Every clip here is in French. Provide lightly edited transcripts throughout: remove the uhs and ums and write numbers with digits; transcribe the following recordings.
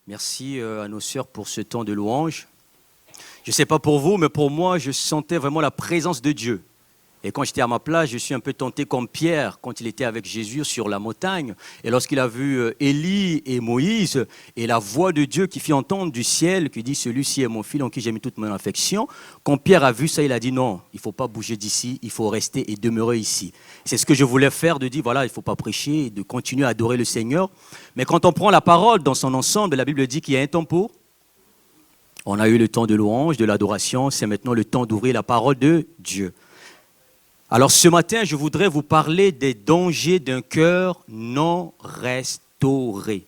Merci à nos sœurs pour ce temps de louange. Je ne sais pas pour vous, mais pour moi, je sentais vraiment la présence de Dieu. Et quand j'étais à ma place, je suis un peu tenté comme Pierre, quand il était avec Jésus sur la montagne. Et lorsqu'il a vu Élie et Moïse, et la voix de Dieu qui fit entendre du ciel, qui dit « Celui-ci est mon fils en qui j'ai mis toute mon affection », quand Pierre a vu ça, il a dit « Non, il ne faut pas bouger d'ici, il faut rester et demeurer ici ». C'est ce que je voulais faire, de dire « Voilà, il ne faut pas prêcher, de continuer à adorer le Seigneur ». Mais quand on prend la parole dans son ensemble, la Bible dit qu'il y a un temps pour. On a eu le temps de louange, de l'adoration, c'est maintenant le temps d'ouvrir la parole de Dieu. Alors ce matin, je voudrais vous parler des dangers d'un cœur non restauré.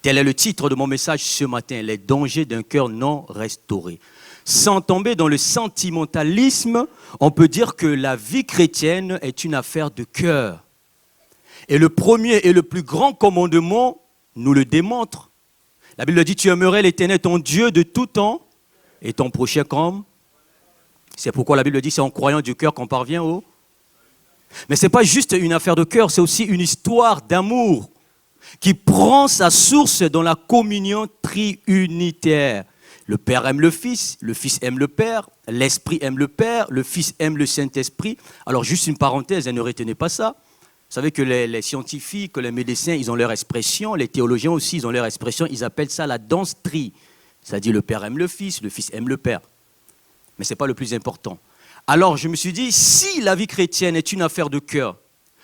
Tel est le titre de mon message ce matin, les dangers d'un cœur non restauré. Sans tomber dans le sentimentalisme, on peut dire que la vie chrétienne est une affaire de cœur. Et le premier et le plus grand commandement nous le démontre. La Bible dit, tu aimerais l'Éternel ton Dieu de tout temps et ton prochain comme. C'est pourquoi la Bible dit, c'est en croyant du cœur qu'on parvient au. Mais ce n'est pas juste une affaire de cœur, c'est aussi une histoire d'amour qui prend sa source dans la communion triunitaire. Le Père aime le Fils aime le Père, l'Esprit aime le Père, le Fils aime le Saint-Esprit. Alors juste une parenthèse, ne retenez pas ça. Vous savez que les scientifiques, les médecins, ils ont leur expression, les théologiens aussi, ils ont leur expression, ils appellent ça la danse tri. C'est-à-dire le Père aime le Fils aime le Père. Mais ce n'est pas le plus important. Alors je me suis dit, si la vie chrétienne est une affaire de cœur,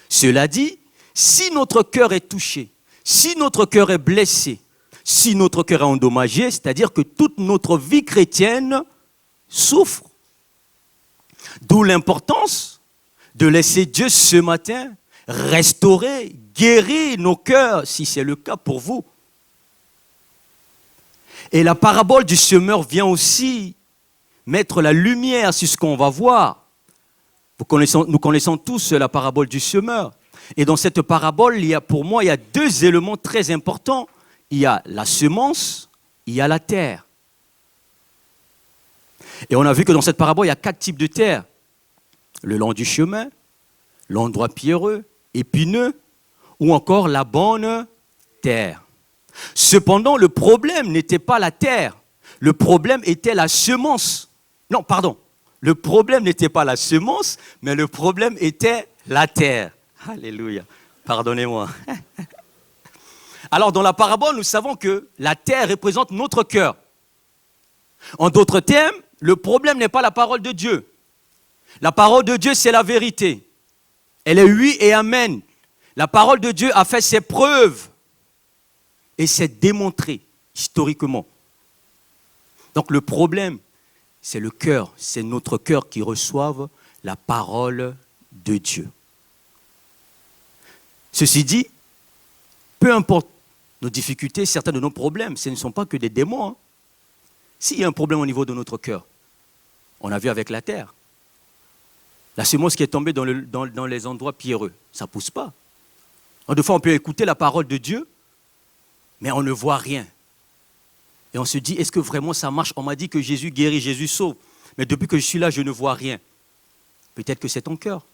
cela dit, si notre cœur est touché, si notre cœur est blessé, si notre cœur est endommagé, c'est-à-dire que toute notre vie chrétienne souffre. D'où l'importance de laisser Dieu ce matin restaurer, guérir nos cœurs, si c'est le cas pour vous. Et la parabole du semeur vient aussi mettre la lumière sur ce qu'on va voir. Nous connaissons tous la parabole du semeur. Et dans cette parabole, pour moi, il y a deux éléments très importants. Il y a la semence, il y a la terre. Et on a vu que dans cette parabole, il y a 4 types de terre. Le long du chemin, l'endroit pierreux, épineux, ou encore la bonne terre. Cependant, le problème n'était pas la terre. Le problème était la semence. Non, pardon. Le problème n'était pas la semence, mais le problème était la terre. Alléluia. Pardonnez-moi. Alors, dans la parabole, nous savons que la terre représente notre cœur. En d'autres termes, le problème n'est pas la parole de Dieu. La parole de Dieu, c'est la vérité. Elle est oui et amen. La parole de Dieu a fait ses preuves et s'est démontrée historiquement. Donc, le problème, c'est le cœur, c'est notre cœur qui reçoive la parole de Dieu. Ceci dit, peu importe nos difficultés, certains de nos problèmes, ce ne sont pas que des démons. Hein. S'il y a un problème au niveau de notre cœur, on a vu avec la terre. La semence qui est tombée dans les endroits pierreux, ça ne pousse pas. Des fois, on peut écouter la parole de Dieu, mais on ne voit rien. Et on se dit, est-ce que vraiment ça marche? On m'a dit que Jésus guérit, Jésus sauve. Mais depuis que je suis là, je ne vois rien. Peut-être que c'est ton cœur.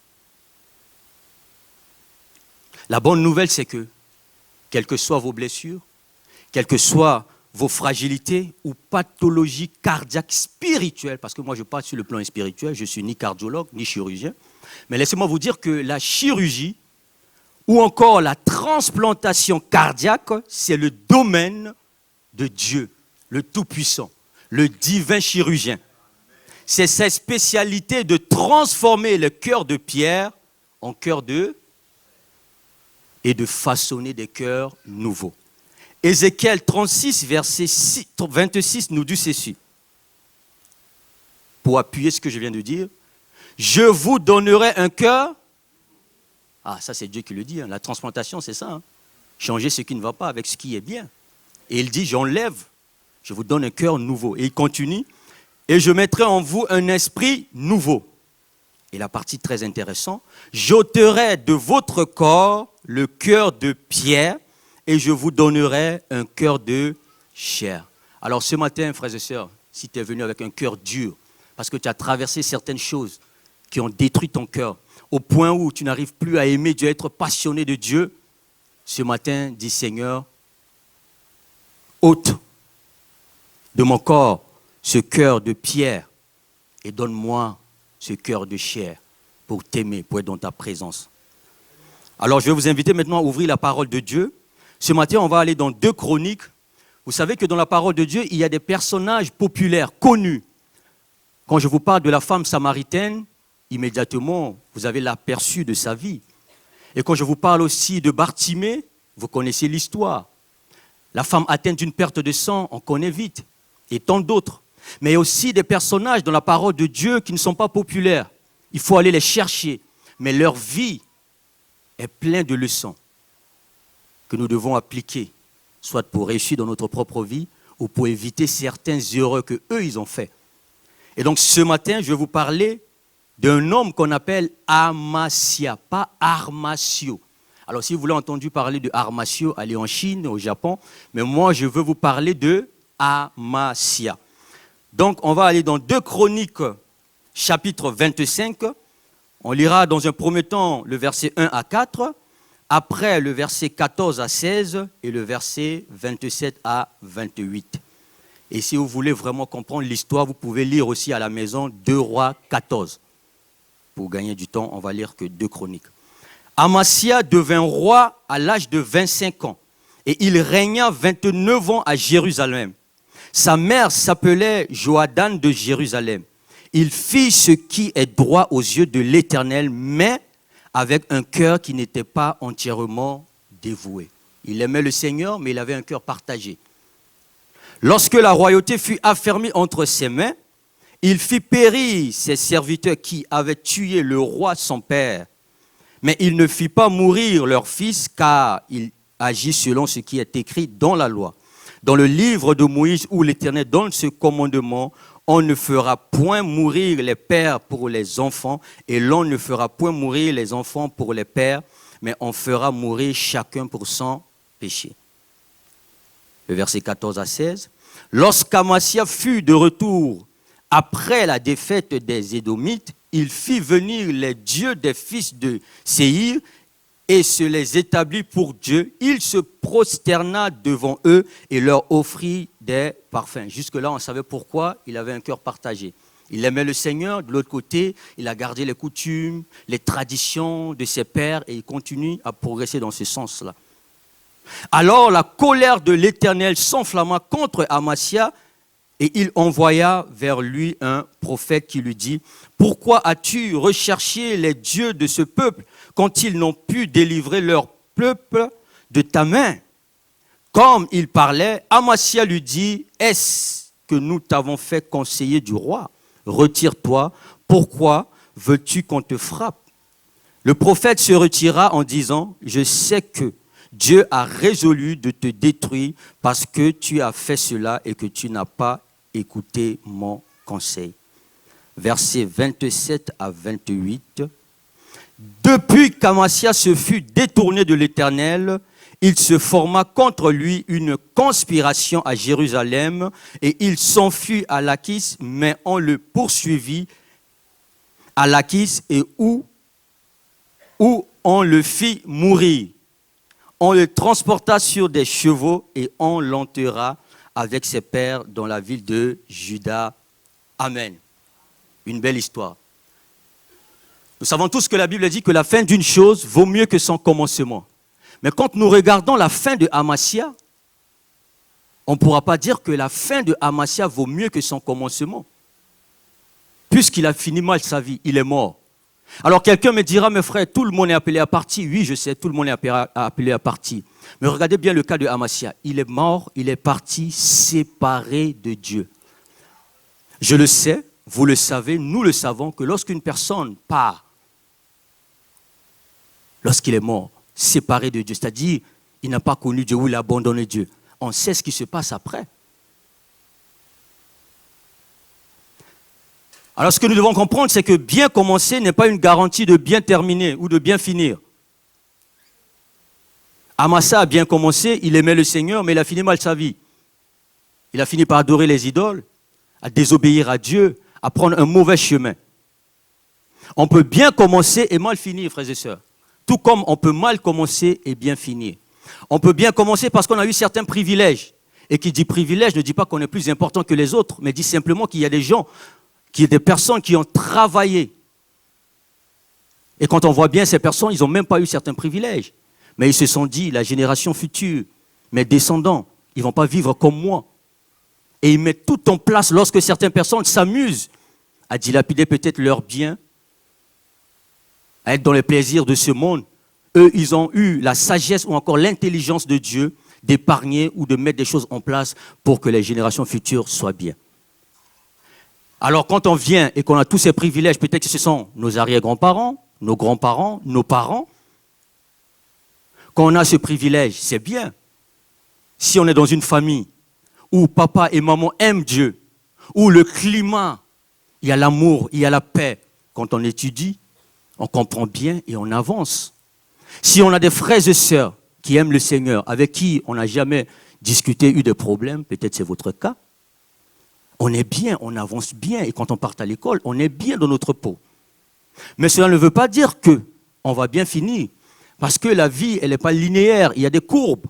La bonne nouvelle, c'est que, quelles que soient vos blessures, quelles que soient vos fragilités ou pathologies cardiaques spirituelles, parce que moi je parle sur le plan spirituel, je ne suis ni cardiologue, ni chirurgien, mais laissez-moi vous dire que la chirurgie ou encore la transplantation cardiaque, c'est le domaine de Dieu, le Tout-Puissant, le divin chirurgien. C'est sa spécialité de transformer le cœur de pierre en cœur de et de façonner des cœurs nouveaux. Ézéchiel 36, verset 26 nous dit ceci. Pour appuyer ce que je viens de dire, je vous donnerai un cœur. Ah, ça c'est Dieu qui le dit. Hein. La transplantation, c'est ça. Hein. Changer ce qui ne va pas avec ce qui est bien. Et il dit, j'enlève, je vous donne un cœur nouveau. Et il continue, et je mettrai en vous un esprit nouveau. Et la partie très intéressante, j'ôterai de votre corps le cœur de pierre et je vous donnerai un cœur de chair. Alors ce matin, frères et sœurs, si tu es venu avec un cœur dur, parce que tu as traversé certaines choses qui ont détruit ton cœur, au point où tu n'arrives plus à aimer Dieu, à être passionné de Dieu, ce matin, dis Seigneur, ôte de mon corps ce cœur de pierre et donne-moi ce cœur de chair pour t'aimer, pour être dans ta présence. Alors, je vais vous inviter maintenant à ouvrir la parole de Dieu. Ce matin, on va aller dans 2 Chroniques. Vous savez que dans la parole de Dieu, il y a des personnages populaires, connus. Quand je vous parle de la femme samaritaine, immédiatement, vous avez l'aperçu de sa vie. Et quand je vous parle aussi de Bartimée, vous connaissez l'histoire. La femme atteinte d'une perte de sang, on connaît vite. Et tant d'autres. Mais il y a aussi des personnages dans la parole de Dieu qui ne sont pas populaires. Il faut aller les chercher. Mais leur vie est pleine de leçons que nous devons appliquer, soit pour réussir dans notre propre vie ou pour éviter certains erreurs que eux ils ont fait. Et donc ce matin, je vais vous parler d'un homme qu'on appelle Amasia, pas Armacio. Alors si vous voulez entendu parler de Armacio, allez en Chine, au Japon, mais moi je veux vous parler de Amasia. Donc on va aller dans 2 Chroniques, chapitre 25. On lira dans un premier temps le verset 1 à 4, après le verset 14 à 16 et le verset 27 à 28. Et si vous voulez vraiment comprendre l'histoire, vous pouvez lire aussi à la maison 2 Rois 14. Pour gagner du temps, on va lire que 2 Chroniques. Amasia devint roi à l'âge de 25 ans et il régna 29 ans à Jérusalem. Sa mère s'appelait Joadane de Jérusalem. Il fit ce qui est droit aux yeux de l'Éternel, mais avec un cœur qui n'était pas entièrement dévoué. Il aimait le Seigneur, mais il avait un cœur partagé. Lorsque la royauté fut affermie entre ses mains, il fit périr ses serviteurs qui avaient tué le roi son père. Mais il ne fit pas mourir leur fils, car il agit selon ce qui est écrit dans la loi. Dans le livre de Moïse, où l'Éternel donne ce commandement, on ne fera point mourir les pères pour les enfants, et l'on ne fera point mourir les enfants pour les pères, mais on fera mourir chacun pour son péché. Le verset 14 à 16. Lorsqu'Amasia fut de retour après la défaite des Édomites, il fit venir les dieux des fils de Séhir et se les établit pour Dieu. Il se prosterna devant eux et leur offrit des parfums. Jusque-là, on savait pourquoi il avait un cœur partagé. Il aimait le Seigneur. De l'autre côté, il a gardé les coutumes, les traditions de ses pères et il continue à progresser dans ce sens-là. Alors la colère de l'Éternel s'enflamma contre Amasia et il envoya vers lui un prophète qui lui dit « Pourquoi as-tu recherché les dieux de ce peuple quand ils n'ont pu délivrer leur peuple de ta main ?» Comme il parlait, Amasia lui dit « Est-ce que nous t'avons fait conseiller du roi? Retire-toi. Pourquoi veux-tu qu'on te frappe ?» Le prophète se retira en disant « Je sais que Dieu a résolu de te détruire parce que tu as fait cela et que tu n'as pas écouté mon conseil. » Versets 27 à 28. Depuis qu'Amasia se fut détourné de l'Éternel, il se forma contre lui une conspiration à Jérusalem et il s'enfuit à Lachis, mais on le poursuivit à Lachis et où on le fit mourir. On le transporta sur des chevaux et on l'enterra avec ses pères dans la ville de Juda. Amen. Une belle histoire. Nous savons tous que la Bible dit que la fin d'une chose vaut mieux que son commencement. Mais quand nous regardons la fin de Amasia, on ne pourra pas dire que la fin de Amasia vaut mieux que son commencement. Puisqu'il a fini mal sa vie, il est mort. Alors quelqu'un me dira, mes frères, tout le monde est appelé à partir. Oui, je sais, tout le monde est appelé à partir. Mais regardez bien le cas de Amasia. Il est mort, il est parti séparé de Dieu. Je le sais, vous le savez, nous le savons, que lorsqu'une personne part, lorsqu'il est mort, séparé de Dieu, c'est-à-dire il n'a pas connu Dieu ou il a abandonné Dieu, on sait ce qui se passe après. Alors ce que nous devons comprendre, c'est que bien commencer n'est pas une garantie de bien terminer ou de bien finir. Amasa a bien commencé, il aimait le Seigneur, mais il a fini mal sa vie. Il a fini par adorer les idoles, à désobéir à Dieu, à prendre un mauvais chemin. On peut bien commencer et mal finir, frères et sœurs. Tout comme on peut mal commencer et bien finir. On peut bien commencer parce qu'on a eu certains privilèges. Et qui dit privilège ne dit pas qu'on est plus important que les autres, mais dit simplement qu'il y a des gens, qu'il y a des personnes qui ont travaillé. Et quand on voit bien ces personnes, ils n'ont même pas eu certains privilèges. Mais ils se sont dit, la génération future, mes descendants, ils ne vont pas vivre comme moi. Et ils mettent tout en place lorsque certaines personnes s'amusent à dilapider peut-être leurs biens, à être dans les plaisirs de ce monde. Eux, ils ont eu la sagesse ou encore l'intelligence de Dieu d'épargner ou de mettre des choses en place pour que les générations futures soient bien. Alors quand on vient et qu'on a tous ces privilèges, peut-être que ce sont nos arrière-grands-parents, nos grands-parents, nos parents. Quand on a ce privilège, c'est bien. Si on est dans une famille où papa et maman aiment Dieu, où le climat, il y a l'amour, il y a la paix, quand on étudie, on comprend bien et on avance. Si on a des frères et sœurs qui aiment le Seigneur, avec qui on n'a jamais discuté, eu de problèmes, peut-être c'est votre cas, on est bien, on avance bien, et quand on part à l'école, on est bien dans notre peau. Mais cela ne veut pas dire qu'on va bien finir, parce que la vie, elle n'est pas linéaire, il y a des courbes.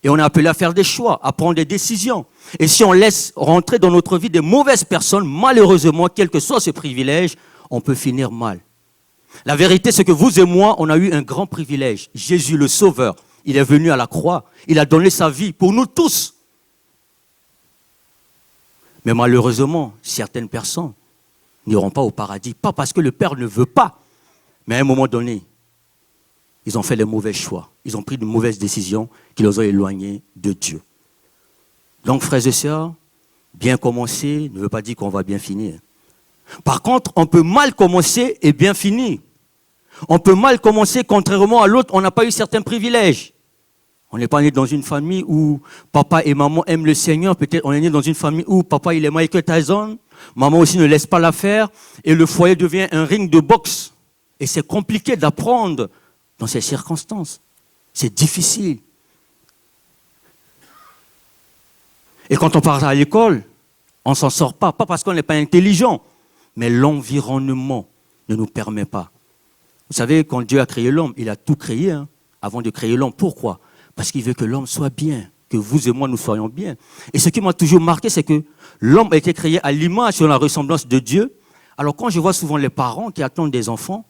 Et on est appelé à faire des choix, à prendre des décisions. Et si on laisse rentrer dans notre vie des mauvaises personnes, malheureusement, quel que soit ce privilège, on peut finir mal. La vérité, c'est que vous et moi, on a eu un grand privilège. Jésus, le Sauveur, il est venu à la croix. Il a donné sa vie pour nous tous. Mais malheureusement, certaines personnes n'iront pas au paradis. Pas parce que le Père ne veut pas, mais à un moment donné, ils ont fait les mauvais choix. Ils ont pris de mauvaises décisions qui les ont éloignés de Dieu. Donc, frères et sœurs, bien commencer ne veut pas dire qu'on va bien finir. Par contre, on peut mal commencer et bien finir. On peut mal commencer, contrairement à l'autre, on n'a pas eu certains privilèges. On n'est pas né dans une famille où papa et maman aiment le Seigneur. Peut-être on est né dans une famille où papa il est Michael Tyson, maman aussi ne laisse pas la faire, et le foyer devient un ring de boxe. Et c'est compliqué d'apprendre dans ces circonstances. C'est difficile. Et quand on part à l'école, on ne s'en sort pas. Pas parce qu'on n'est pas intelligent, mais l'environnement ne nous permet pas. Vous savez, quand Dieu a créé l'homme, il a tout créé avant de créer l'homme. Pourquoi ? Parce qu'il veut que l'homme soit bien, que vous et moi nous soyons bien. Et ce qui m'a toujours marqué, c'est que l'homme a été créé à l'image, sur la ressemblance de Dieu. Alors quand je vois souvent les parents qui attendent des enfants,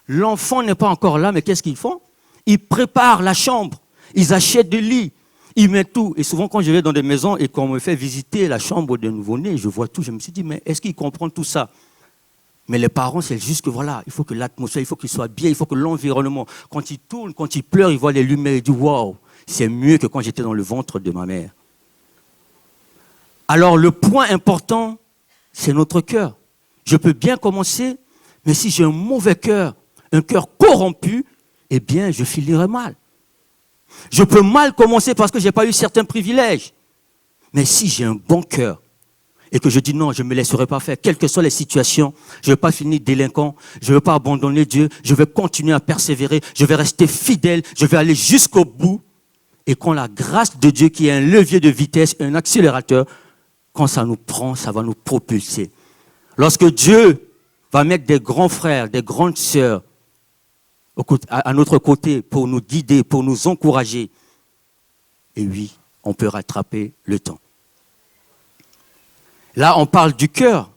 l'enfant n'est pas encore là, mais qu'est-ce qu'ils font ? Ils préparent la chambre, ils achètent des lits, ils mettent tout. Et souvent quand je vais dans des maisons et qu'on me fait visiter la chambre de nouveau-né, je vois tout, je me suis dit, mais est-ce qu'ils comprennent tout ça ? Mais les parents, c'est juste que voilà, il faut que l'atmosphère, il faut qu'il soit bien, il faut que l'environnement, quand ils tournent, quand ils pleurent, ils voient les lumières, ils disent waouh, c'est mieux que quand j'étais dans le ventre de ma mère. Alors le point important, c'est notre cœur. Je peux bien commencer, mais si j'ai un mauvais cœur, un cœur corrompu, eh bien je finirai mal. Je peux mal commencer parce que je n'ai pas eu certains privilèges. Mais si j'ai un bon cœur, et que je dis non, je ne me laisserai pas faire, quelles que soient les situations, je ne vais pas finir délinquant, je ne vais pas abandonner Dieu, je vais continuer à persévérer, je vais rester fidèle, je vais aller jusqu'au bout. Et quand la grâce de Dieu, qui est un levier de vitesse, un accélérateur, quand ça nous prend, ça va nous propulser. Lorsque Dieu va mettre des grands frères, des grandes sœurs à notre côté pour nous guider, pour nous encourager, et oui, on peut rattraper le temps. Là, on parle du cœur.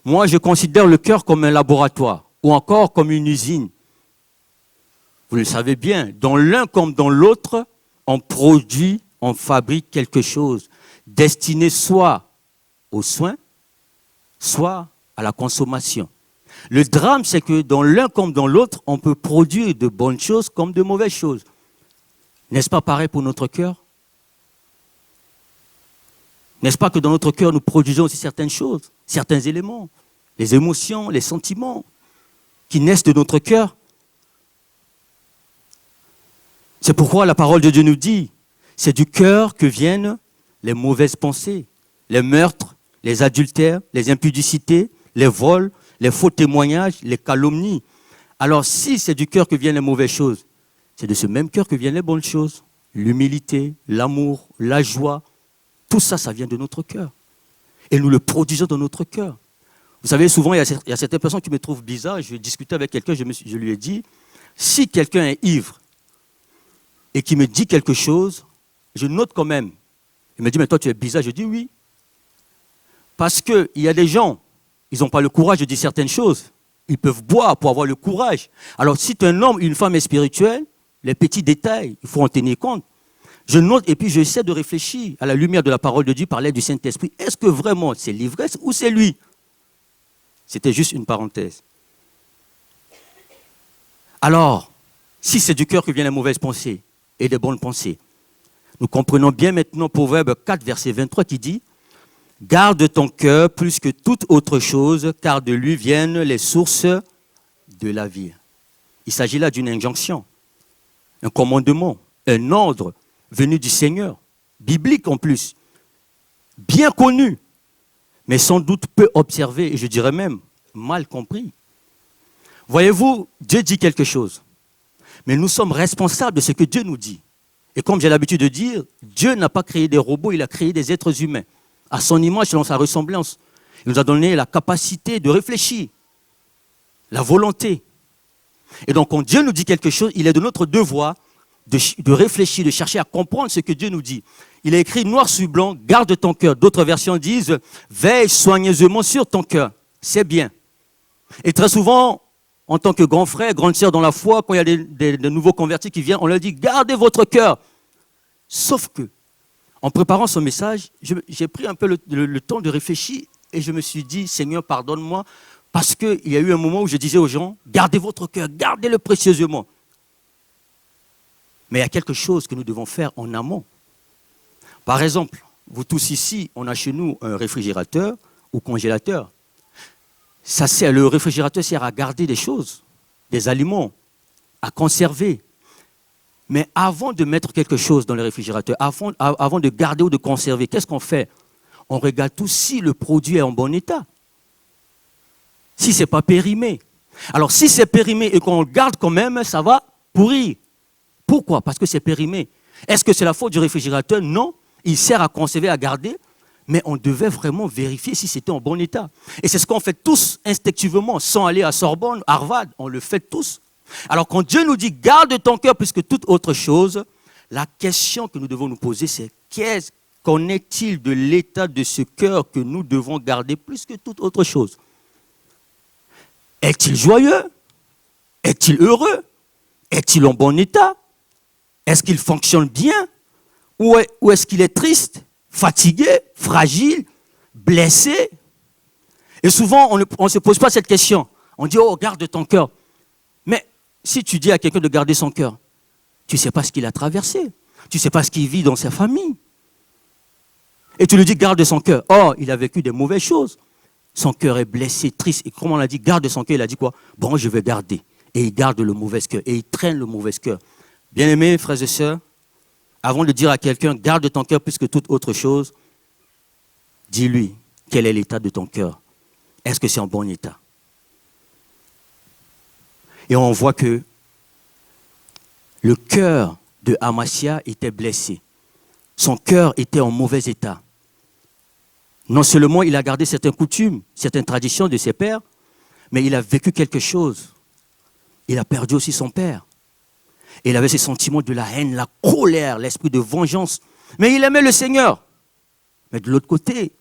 Moi, je considère le cœur comme un laboratoire ou encore comme une usine. Vous le savez bien, dans l'un comme dans l'autre, on produit, on fabrique quelque chose destiné soit aux soins, soit à la consommation. Le drame, c'est que dans l'un comme dans l'autre, on peut produire de bonnes choses comme de mauvaises choses. N'est-ce pas pareil pour notre cœur ? N'est-ce pas que dans notre cœur, nous produisons aussi certaines choses, certains éléments, les émotions, les sentiments qui naissent de notre cœur? C'est pourquoi la parole de Dieu nous dit, c'est du cœur que viennent les mauvaises pensées, les meurtres, les adultères, les impudicités, les vols, les faux témoignages, les calomnies. Alors si c'est du cœur que viennent les mauvaises choses, c'est de ce même cœur que viennent les bonnes choses. L'humilité, l'amour, la joie. Tout ça, ça vient de notre cœur. Et nous le produisons dans notre cœur. Vous savez, souvent, il y a certaines personnes qui me trouvent bizarre. Je vais discuter avec quelqu'un, je lui ai dit, si quelqu'un est ivre et qui me dit quelque chose, je note quand même. Il me dit, mais toi tu es bizarre. Je dis oui. Parce qu'il y a des gens, ils n'ont pas le courage de dire certaines choses. Ils peuvent boire pour avoir le courage. Alors si tu es un homme, une femme est spirituelle, les petits détails, il faut en tenir compte. Je note et puis j'essaie de réfléchir à la lumière de la parole de Dieu par l'aide du Saint-Esprit. Est-ce que vraiment c'est l'ivresse ou c'est lui? C'était juste une parenthèse. Alors, si c'est du cœur que viennent les mauvaises pensées et les bonnes pensées, nous comprenons bien maintenant Proverbe 4, verset 23 qui dit « Garde ton cœur plus que toute autre chose, car de lui viennent les sources de la vie. » Il s'agit là d'une injonction, un commandement, un ordre venu du Seigneur, biblique en plus, bien connu, mais sans doute peu observé, et je dirais même mal compris. Voyez-vous, Dieu dit quelque chose, mais nous sommes responsables de ce que Dieu nous dit. Et comme j'ai l'habitude de dire, Dieu n'a pas créé des robots, il a créé des êtres humains, à son image, selon sa ressemblance. Il nous a donné la capacité de réfléchir, la volonté. Et donc, quand Dieu nous dit quelque chose, il est de notre devoir de réfléchir, de chercher à comprendre ce que Dieu nous dit. Il est écrit noir sur blanc, garde ton cœur. D'autres versions disent, veille soigneusement sur ton cœur. C'est bien. Et très souvent, en tant que grand frère, grande sœur dans la foi, quand il y a des nouveaux convertis qui viennent, on leur dit, gardez votre cœur. Sauf que, en préparant ce message, j'ai pris un peu le temps de réfléchir et je me suis dit, Seigneur, pardonne-moi, parce qu'il y a eu un moment où je disais aux gens, gardez votre cœur, gardez-le précieusement. Mais il y a quelque chose que nous devons faire en amont. Par exemple, vous tous ici, on a chez nous un réfrigérateur ou congélateur. Le réfrigérateur sert à garder des choses, des aliments, à conserver. Mais avant de mettre quelque chose dans le réfrigérateur, avant de garder ou de conserver, qu'est-ce qu'on fait? On regarde tout si le produit est en bon état. Si ce n'est pas périmé. Alors si c'est périmé et qu'on le garde quand même, ça va pourrir. Pourquoi? Parce que c'est périmé. Est-ce que c'est la faute du réfrigérateur? Non. Il sert à conserver, à garder. Mais on devait vraiment vérifier si c'était en bon état. Et c'est ce qu'on fait tous instinctivement, sans aller à Sorbonne, Harvard. On le fait tous. Alors quand Dieu nous dit « garde ton cœur plus que toute autre chose », la question que nous devons nous poser, c'est qu'en est-il de l'état de ce cœur que nous devons garder plus que toute autre chose? Est-il joyeux? Est-il heureux? Est-il en bon état? Est-ce qu'il fonctionne bien? Ou est-ce qu'il est triste, fatigué, fragile, blessé? Et souvent, on ne se pose pas cette question. On dit, oh, garde ton cœur. Mais si tu dis à quelqu'un de garder son cœur, tu ne sais pas ce qu'il a traversé. Tu ne sais pas ce qu'il vit dans sa famille. Et tu lui dis, garde son cœur. Oh, il a vécu des mauvaises choses. Son cœur est blessé, triste. Et comme on l'a dit, garde son cœur, il a dit quoi? Bon, je vais garder. Et il garde le mauvais cœur. Et il traîne le mauvais cœur. Bien-aimés, frères et sœurs, avant de dire à quelqu'un, garde ton cœur plus que toute autre chose, dis-lui, quel est l'état de ton cœur? Est-ce que c'est en bon état? Et on voit que le cœur de Amasia était blessé. Son cœur était en mauvais état. Non seulement il a gardé certaines coutumes, certaines traditions de ses pères, mais il a vécu quelque chose. Il a perdu aussi son père. Et il avait ces sentiments de la haine, la colère, l'esprit de vengeance. Mais il aimait le Seigneur. Mais de l'autre côté,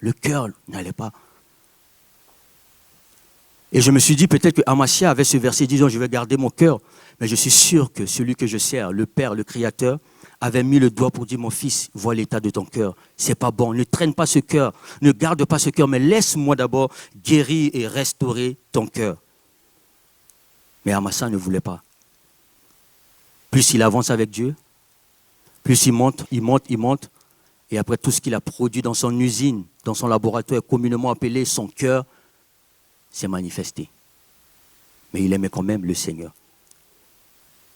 le cœur n'allait pas. Et je me suis dit peut-être que Amasia avait ce verset disant « Je vais garder mon cœur ». Mais je suis sûr que celui que je sers, le Père, le Créateur, avait mis le doigt pour dire « Mon fils, vois l'état de ton cœur. C'est pas bon. Ne traîne pas ce cœur. Ne garde pas ce cœur. Mais laisse-moi d'abord guérir et restaurer ton cœur. » Mais Amasia ne voulait pas. Plus il avance avec Dieu, plus il monte. Et après tout ce qu'il a produit dans son usine, dans son laboratoire, communément appelé son cœur, s'est manifesté. Mais il aimait quand même le Seigneur.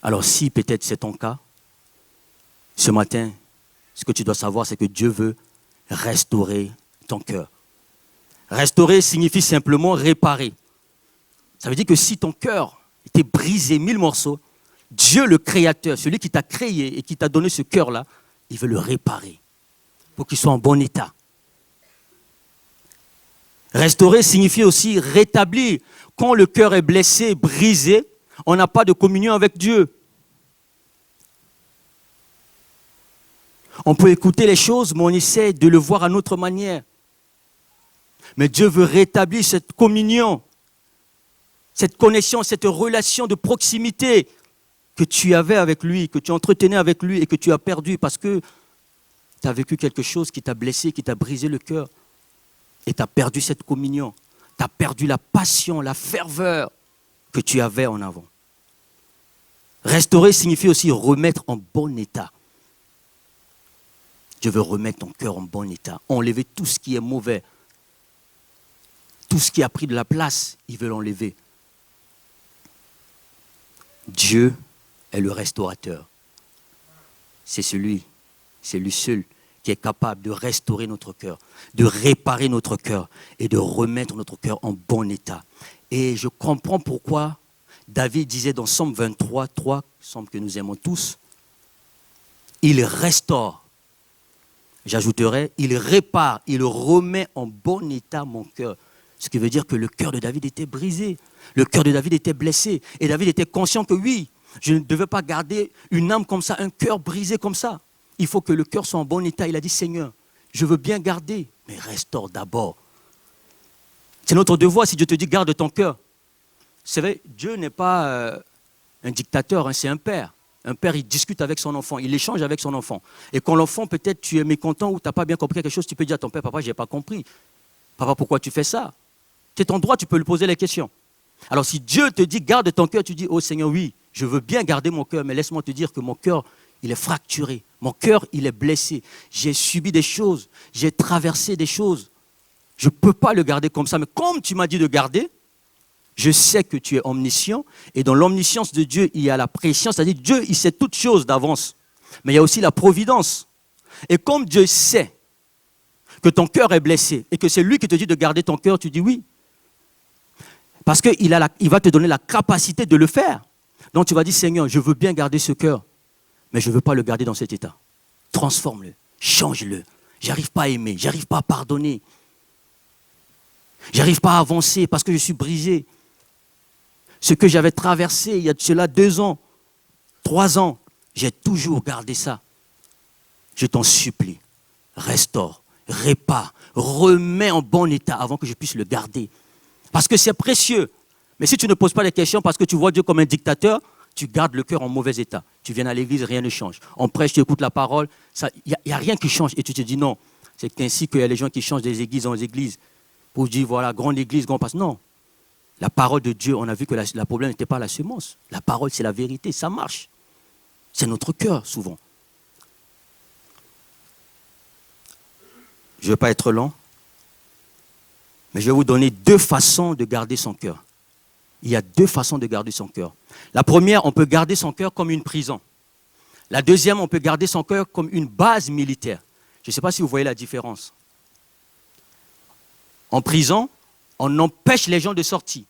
Alors si peut-être c'est ton cas, ce matin, ce que tu dois savoir, c'est que Dieu veut restaurer ton cœur. Restaurer signifie simplement réparer. Ça veut dire que si ton cœur était brisé 1000 morceaux, Dieu le Créateur, celui qui t'a créé et qui t'a donné ce cœur-là, il veut le réparer pour qu'il soit en bon état. Restaurer signifie aussi rétablir. Quand le cœur est blessé, brisé, on n'a pas de communion avec Dieu. On peut écouter les choses, mais on essaie de le voir à notre manière. Mais Dieu veut rétablir cette communion, cette connexion, cette relation de proximité que tu avais avec lui, que tu entretenais avec lui et que tu as perdu parce que tu as vécu quelque chose qui t'a blessé, qui t'a brisé le cœur. Et tu as perdu cette communion. Tu as perdu la passion, la ferveur que tu avais en avant. Restaurer signifie aussi remettre en bon état. Dieu veut remettre ton cœur en bon état. Enlever tout ce qui est mauvais. Tout ce qui a pris de la place, il veut l'enlever. Dieu est le restaurateur. C'est lui seul qui est capable de restaurer notre cœur, de réparer notre cœur et de remettre notre cœur en bon état. Et je comprends pourquoi David disait dans Psaume 23, 3, Psaume que nous aimons tous, il restaure. J'ajouterais, il répare, il remet en bon état mon cœur. Ce qui veut dire que le cœur de David était brisé. Le cœur de David était blessé. Et David était conscient que oui, je ne devais pas garder une âme comme ça, un cœur brisé comme ça. Il faut que le cœur soit en bon état. Il a dit, Seigneur, je veux bien garder, mais restaure d'abord. C'est notre devoir si Dieu te dit, garde ton cœur. C'est vrai, Dieu n'est pas un dictateur, hein, c'est un père. Un père, il discute avec son enfant, il échange avec son enfant. Et quand l'enfant, peut-être, tu es mécontent ou tu n'as pas bien compris quelque chose, tu peux dire à ton père, papa, je n'ai pas compris. Papa, pourquoi tu fais ça? C'est ton droit, tu peux lui poser les questions. Alors si Dieu te dit, garde ton cœur, tu dis, oh Seigneur, oui, je veux bien garder mon cœur, mais laisse-moi te dire que mon cœur, il est fracturé. Mon cœur, il est blessé. J'ai subi des choses, j'ai traversé des choses. Je ne peux pas le garder comme ça. Mais comme tu m'as dit de garder, je sais que tu es omniscient. Et dans l'omniscience de Dieu, il y a la préscience. C'est-à-dire Dieu, il sait toutes choses d'avance. Mais il y a aussi la providence. Et comme Dieu sait que ton cœur est blessé et que c'est lui qui te dit de garder ton cœur, tu dis oui. Parce qu'il va te donner la capacité de le faire. Donc tu vas dire, Seigneur, je veux bien garder ce cœur, mais je ne veux pas le garder dans cet état. Transforme-le, change-le. J'arrive pas à aimer, j'arrive pas à pardonner. J'arrive pas à avancer parce que je suis brisé. Ce que j'avais traversé il y a de cela 2 ans, 3 ans, j'ai toujours gardé ça. Je t'en supplie, restaure, répare, remets en bon état avant que je puisse le garder. Parce que c'est précieux. Mais si tu ne poses pas les questions parce que tu vois Dieu comme un dictateur, tu gardes le cœur en mauvais état. Tu viens à l'église, rien ne change. On prêche, tu écoutes la parole, il n'y a rien qui change. Et tu te dis non, c'est ainsi qu'il y a les gens qui changent des églises en églises. Pour dire voilà, grande église, grand pasteur. Non. La parole de Dieu, on a vu que le problème n'était pas la semence. La parole, c'est la vérité, ça marche. C'est notre cœur, souvent. Je ne veux pas être long, mais je vais vous donner 2 façons de garder son cœur. Il y a 2 façons de garder son cœur. La première, on peut garder son cœur comme une prison. La deuxième, on peut garder son cœur comme une base militaire. Je ne sais pas si vous voyez la différence. En prison, on empêche les gens de sortir.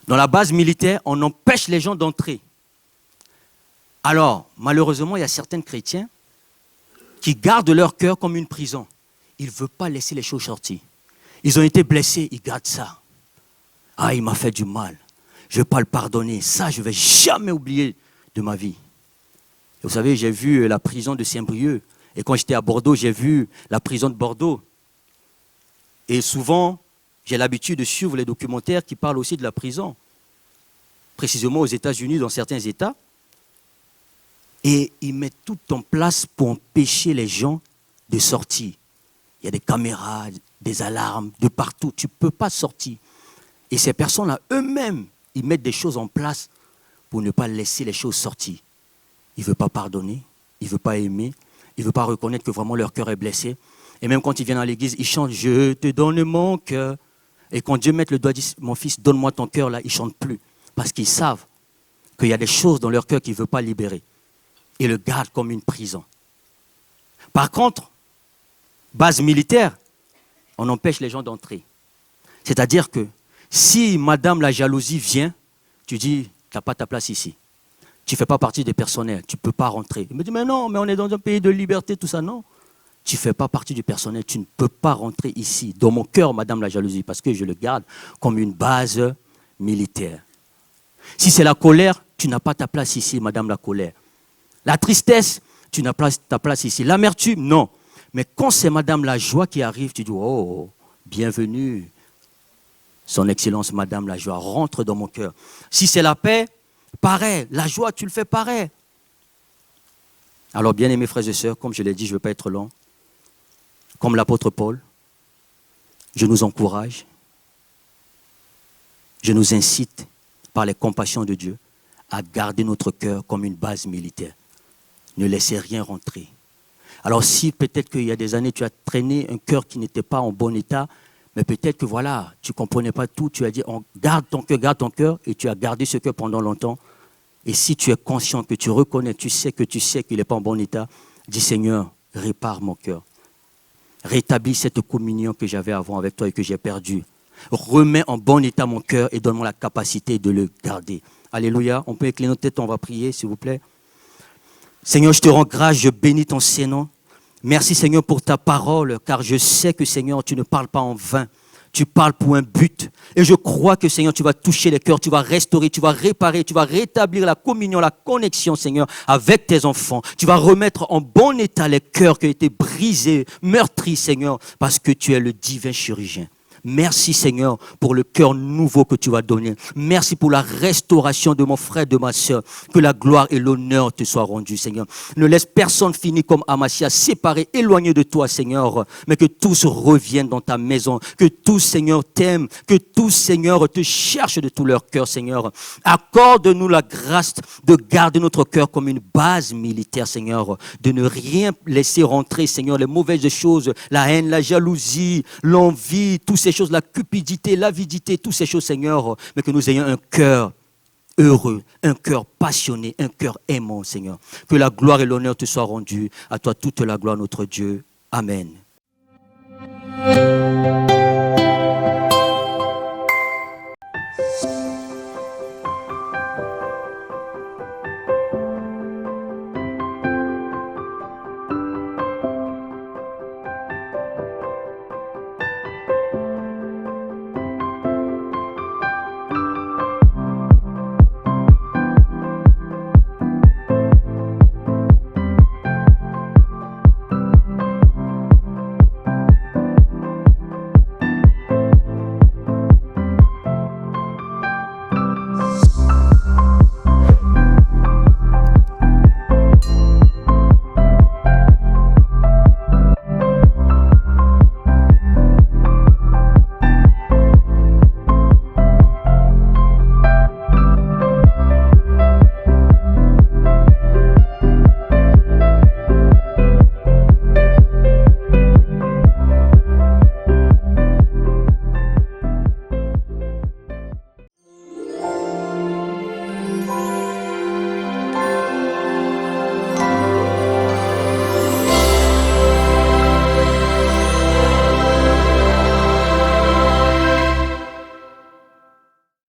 Dans la base militaire, on empêche les gens d'entrer. Alors, malheureusement, il y a certains chrétiens qui gardent leur cœur comme une prison. Ils ne veulent pas laisser les choses sortir. Ils ont été blessés, ils gardent ça. Ah, il m'a fait du mal. Je ne vais pas le pardonner. Ça, je ne vais jamais oublier de ma vie. Et vous savez, j'ai vu la prison de Saint-Brieuc. Et quand j'étais à Bordeaux, j'ai vu la prison de Bordeaux. Et souvent, j'ai l'habitude de suivre les documentaires qui parlent aussi de la prison. Précisément aux États-Unis, dans certains États. Et ils mettent tout en place pour empêcher les gens de sortir. Il y a des caméras, des alarmes, de partout. Tu ne peux pas sortir. Et ces personnes-là, eux-mêmes, ils mettent des choses en place pour ne pas laisser les choses sortir. Ils ne veulent pas pardonner, ils ne veulent pas aimer, ils ne veulent pas reconnaître que vraiment leur cœur est blessé. Et même quand ils viennent à l'église, ils chantent « Je te donne mon cœur ». Et quand Dieu met le doigt et dit « Mon fils, donne-moi ton cœur », là, ils ne chantent plus. Parce qu'ils savent qu'il y a des choses dans leur cœur qu'ils ne veulent pas libérer. Ils le gardent comme une prison. Par contre, base militaire, on empêche les gens d'entrer. C'est-à-dire que si madame la jalousie vient, tu dis, tu n'as pas ta place ici. Tu ne fais pas partie des personnels, tu ne peux pas rentrer. Il me dit, mais non, mais on est dans un pays de liberté, tout ça. Non, tu ne fais pas partie du personnel, tu ne peux pas rentrer ici. Dans mon cœur, madame la jalousie, parce que je le garde comme une base militaire. Si c'est la colère, tu n'as pas ta place ici, madame la colère. La tristesse, tu n'as pas ta place ici. L'amertume, non. Mais quand c'est Madame la joie qui arrive, tu dis, oh, bienvenue. Son Excellence, Madame la joie, rentre dans mon cœur. Si c'est la paix, pareil. La joie, tu le fais pareil. Alors, bien aimés frères et sœurs, comme je l'ai dit, je ne veux pas être long. Comme l'apôtre Paul, je nous encourage, je nous incite par les compassions de Dieu à garder notre cœur comme une base militaire. Ne laissez rien rentrer. Alors si peut-être qu'il y a des années, tu as traîné un cœur qui n'était pas en bon état, mais peut-être que voilà, tu ne comprenais pas tout, tu as dit, garde ton cœur, et tu as gardé ce cœur pendant longtemps. Et si tu es conscient, que tu reconnais, tu sais qu'il n'est pas en bon état, dis Seigneur, répare mon cœur. Rétablis cette communion que j'avais avant avec toi et que j'ai perdue. Remets en bon état mon cœur et donne-moi la capacité de le garder. Alléluia. On peut éclairer nos têtes, on va prier, s'il vous plaît. Seigneur, je te rends grâce, je bénis ton Saint-Nom. Merci Seigneur pour ta parole, car je sais que Seigneur, tu ne parles pas en vain. Tu parles pour un but. Et je crois que Seigneur, tu vas toucher les cœurs, tu vas restaurer, tu vas réparer, tu vas rétablir la communion, la connexion Seigneur, avec tes enfants. Tu vas remettre en bon état les cœurs qui ont été brisés, meurtris Seigneur, parce que tu es le divin chirurgien. Merci Seigneur pour le cœur nouveau que tu vas donner. Merci pour la restauration de mon frère, de ma soeur. Que la gloire et l'honneur te soient rendus Seigneur. Ne laisse personne finir comme Amasia, séparé, éloigné de toi Seigneur. Mais que tous reviennent dans ta maison. Que tous Seigneur t'aiment. Que tous Seigneur te cherchent de tout leur cœur Seigneur. Accorde-nous la grâce de garder notre cœur comme une base militaire Seigneur. De ne rien laisser rentrer Seigneur. Les mauvaises choses, la haine, la jalousie, l'envie, tous ces choses, la cupidité, l'avidité, toutes ces choses, Seigneur, mais que nous ayons un cœur heureux, un cœur passionné, un cœur aimant, Seigneur. Que la gloire et l'honneur te soient rendus. À toi toute la gloire, notre Dieu. Amen.